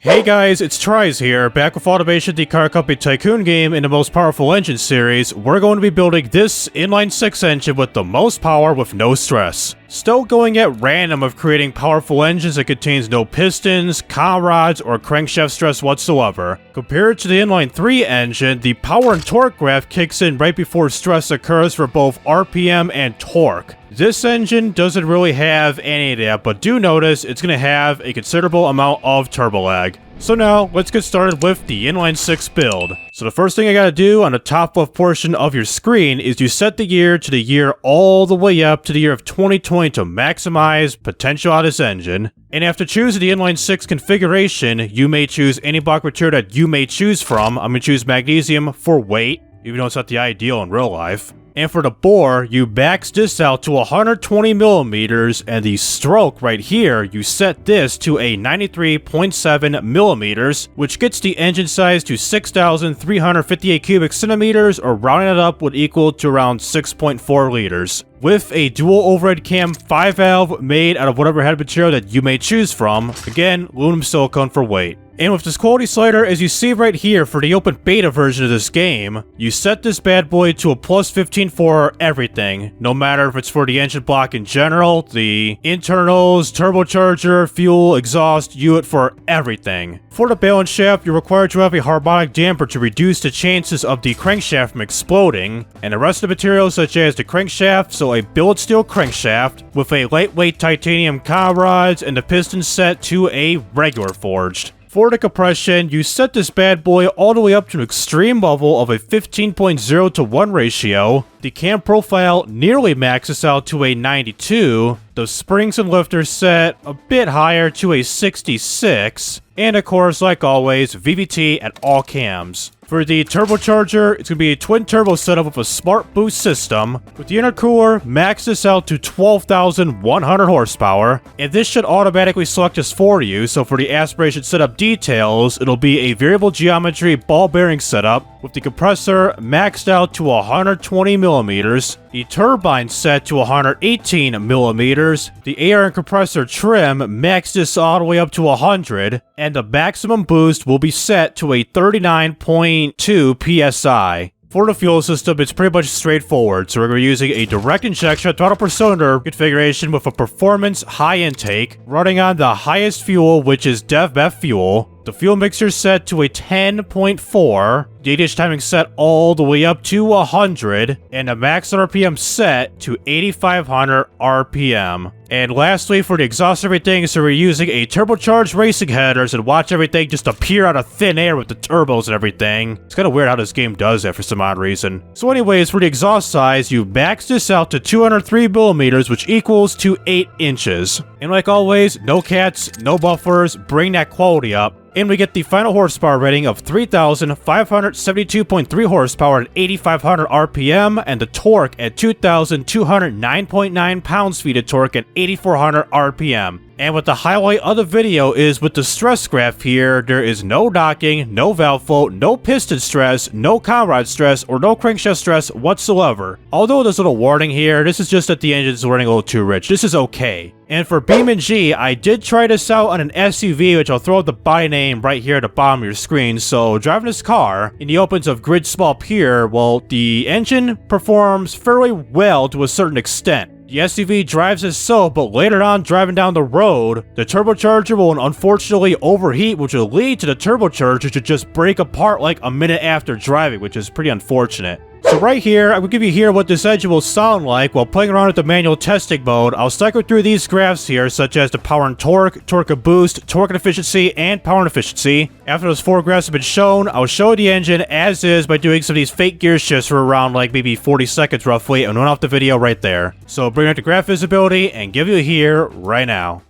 Hey guys, it's TRIZE here, back with Automation, the car company Tycoon game in the most powerful engine series. We're going to be building this inline 6 engine with the most power with no stress. Still going at random of creating powerful engines that contains no pistons, conrods, or crankshaft stress whatsoever. Compared to the inline 3 engine, the power and torque graph kicks in right before stress occurs for both RPM and torque. This engine doesn't really have any of that, but do notice it's going to have a considerable amount of turbo lag. So now, let's get started with the inline 6 build. So the first thing I gotta do on the top left portion of your screen is you set the year to the year all the way up to the year of 2020 to maximize potential out of this engine. And after choosing the inline 6 configuration, you may choose any block material that you may choose from. I'm gonna choose magnesium for weight, even though it's not the ideal in real life. And for the bore, you max this out to 120 millimeters, and the stroke right here, you set this to a 93.7 millimeters, which gets the engine size to 6,358 cubic centimeters, or rounding it up would equal to around 6.4 liters. With a dual overhead cam 5 valve made out of whatever head material that you may choose from, again, aluminum silicone for weight. And with this quality slider, as you see right here for the open beta version of this game, you set this bad boy to a plus 15 for everything, no matter if it's for the engine block in general, the internals, turbocharger, fuel, exhaust, UIT, for everything. For the balance shaft, you're required to have a harmonic damper to reduce the chances of the crankshaft from exploding, and the rest of the materials such as the crankshaft, so a billet steel crankshaft, with a lightweight titanium conrods, and the piston set to a regular forged. For the compression, you set this bad boy all the way up to an extreme level of a 15.0 to 1 ratio. The cam profile nearly maxes out to a 92. The springs and lifters set a bit higher to a 66. And of course, like always, VVT at all cams. For the turbocharger, it's going to be a twin turbo setup with a smart boost system. With the intercooler, max this out to 12,100 horsepower. And this should automatically select this for you, so for the aspiration setup details, it'll be a variable geometry ball bearing setup with the compressor maxed out to 120 millimeters, the turbine set to 118 millimeters, the air and compressor trim maxed this all the way up to 100, and the maximum boost will be set to a 39.2 psi. For the fuel system, it's pretty much straightforward, so we're going to be using a direct injection throttle per cylinder configuration with a performance high intake, running on the highest fuel, which is DevBef fuel. The fuel mixture set to a 10.4, the ADATA timing set all the way up to 100, and the max RPM set to 8,500 RPM. And lastly, for the exhaust everything, so we're using a turbocharged racing headers, and watch everything just appear out of thin air with the turbos and everything. It's kind of weird how this game does that for some odd reason. So anyways, for the exhaust size, you max this out to 203 millimeters, which equals to 8 inches. And like always, no cats, no buffers, bring that quality up. And we get the final horsepower rating of 3,572.3 horsepower at 8,500 RPM, and the torque at 2,209.9 pounds-feet of torque at 8,400 RPM. And what the highlight of the video is with the stress graph here, there is no docking, no valve float, no piston stress, no conrod stress, or no crankshaft stress whatsoever. Although there's a little warning here, this is just that the engine is running a little too rich. This is okay. And for BeamNG, I did try this out on an SUV, which I'll throw the buy name right here at the bottom of your screen. So driving this car in the opens of Grid Small Pier, well, the engine performs fairly well to a certain extent. The SUV drives as so, but later on driving down the road, the turbocharger will unfortunately overheat, which will lead to the turbocharger to just break apart like a minute after driving, which is pretty unfortunate. So right here, I will give you here what this engine will sound like while playing around with the manual testing mode. I'll cycle through these graphs here, such as the power and torque, torque and boost, torque and efficiency, and power and efficiency. After those 4 graphs have been shown, I'll show the engine as is by doing some of these fake gear shifts for around like maybe 40 seconds roughly, and run off the video right there. So bring up the graph visibility and give you here right now.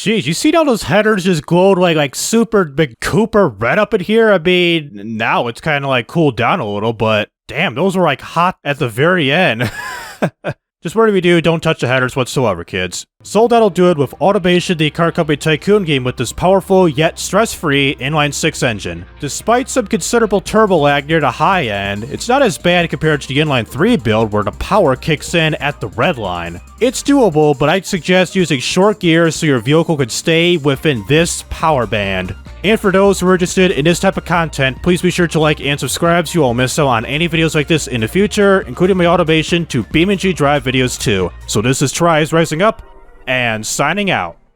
Jeez, you see how those headers just glowed like super big Cooper red up in here? I mean, now it's kind of like cooled down a little, but damn, those were like hot at the very end. Just whatever you do, don't touch the headers whatsoever, kids. So that'll do it with Automation, the car company Tycoon game with this powerful yet stress-free inline 6 engine. Despite some considerable turbo lag near the high end, it's not as bad compared to the inline 3 build where the power kicks in at the red line. It's doable, but I'd suggest using short gears so your vehicle could stay within this power band. And for those who are interested in this type of content, please be sure to like and subscribe so you won't miss out on any videos like this in the future, including my automation to BeamNG drive videos too. So this is TRIZE rising up and signing out.